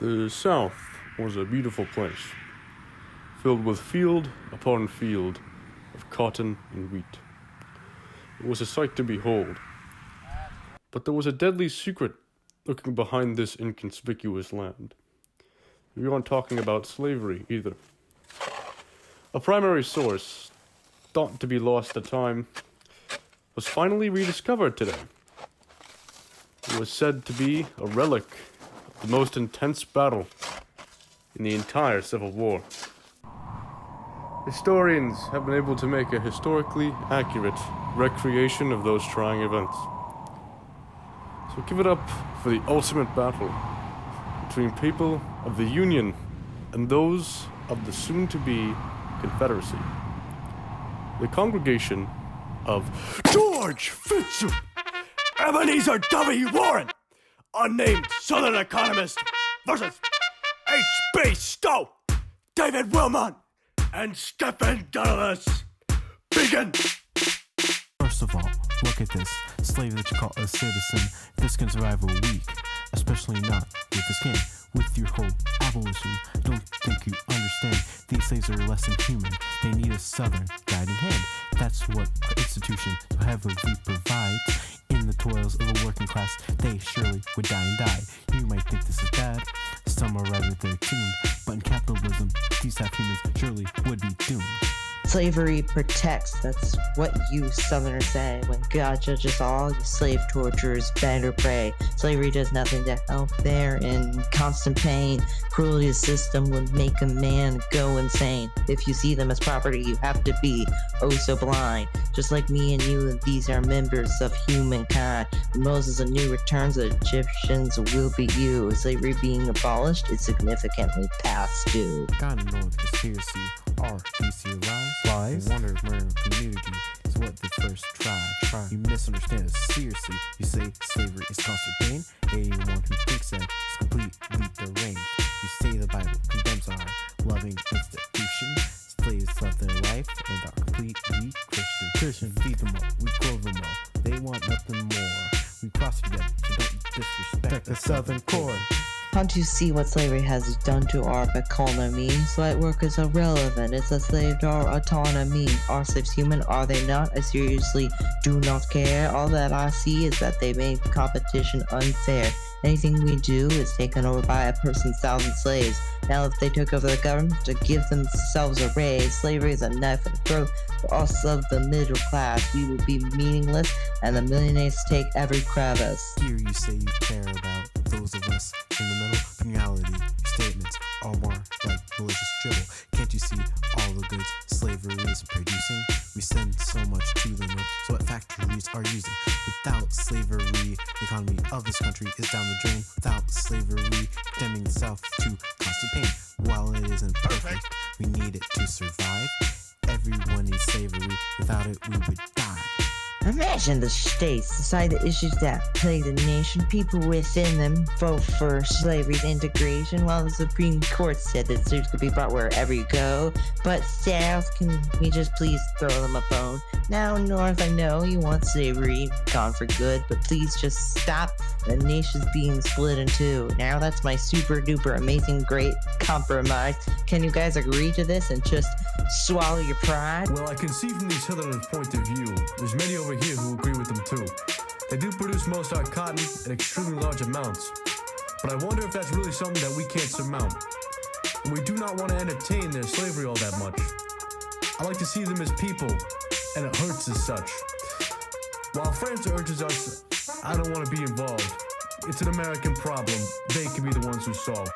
The South was a beautiful place, filled with field upon field of cotton and wheat. It was a sight to behold, but there was a deadly secret lurking behind this inconspicuous land. We aren't talking about slavery either. A primary source, thought to be lost at time, was finally rediscovered today. It was said to be a relic of the most intense battle in the entire Civil War. Historians have been able to make a historically accurate recreation of those trying events. So give it up for the ultimate battle between people of the Union and those of the soon-to-be Confederacy. The congregation of George Fitzer, Ebenezer W. Warren, unnamed Southern economist, versus H.B. Stowe, David Wilmot, and Stephen Dulles. Begin! First of all, look at this slave that you call a citizen. This can survive a week, especially not with the skin. With your whole abolition, don't think you understand. These slaves are less than human. They need a southern guiding hand. That's what our institution so heavily provides. In the toils of the working class, they surely would die and die. You might think this is bad. Some are rather they're tuned, but in capitalism, these half humans surely would be doomed. Slavery protects, that's what you Southerners say. When God judges all, you slave torturers beg or pray. Slavery does nothing to help, they're in constant pain. Cruelty of the system would make a man go insane. If you see them as property, you have to be oh so blind. Just like me and you, these are members of humankind. When Moses anew returns, the Egyptians will be you. Slavery being abolished is significantly past due. God knows conspiracy are DC lies. I wonder where community is what they first try. You misunderstand it seriously. You say slavery is constant pain. Anyone who thinks that is completely deranged. You say the Bible condemns our loving institution. Slaves love their life and are completely Christian. Feed them all, we clothe them all. They want nothing more. We cross together, so don't disrespect the Southern core. Can't you see what slavery has done to our economy? Slight workers are relevant. It's a slave to our autonomy. Are slaves human? Are they not? I seriously do not care. All that I see is that they make competition unfair. Anything we do is taken over by a person's thousand slaves. Now if they took over the government to give themselves a raise, slavery is a knife in the throat for us of the middle class. We will be meaningless and the millionaires take every crevice. Here you say you care about those of us in the middle. In reality, your statements are more like malicious dribble. Can't you see all the goods slavery is producing? We send so much to the north, so what factories are using. Without slavery, the economy of this country is down the drain. Without slavery, condemning the South to constant pain. While it isn't perfect, we need it to survive. Everyone needs slavery. Without it, we would die. Imagine the states decide the issues that plague the nation. People within them vote for slavery's integration, while the Supreme Court said that slaves could be brought wherever you go. But South, can we just please throw them a bone? Now North, I know you want slavery gone for good, but please just stop the nation's being split in two. Now that's my super duper amazing great compromise. Can you guys agree to this and just swallow your pride? Well, I can see from these Southerners' point of view, there's many over here who agree with them too. They do produce most our cotton in extremely large amounts, but I wonder if that's really something that we can't surmount. And we do not want to entertain their slavery all that much. I like to see them as people, and it hurts as such. While France urges us, I don't want to be involved. It's an American problem. They can be the ones who solve.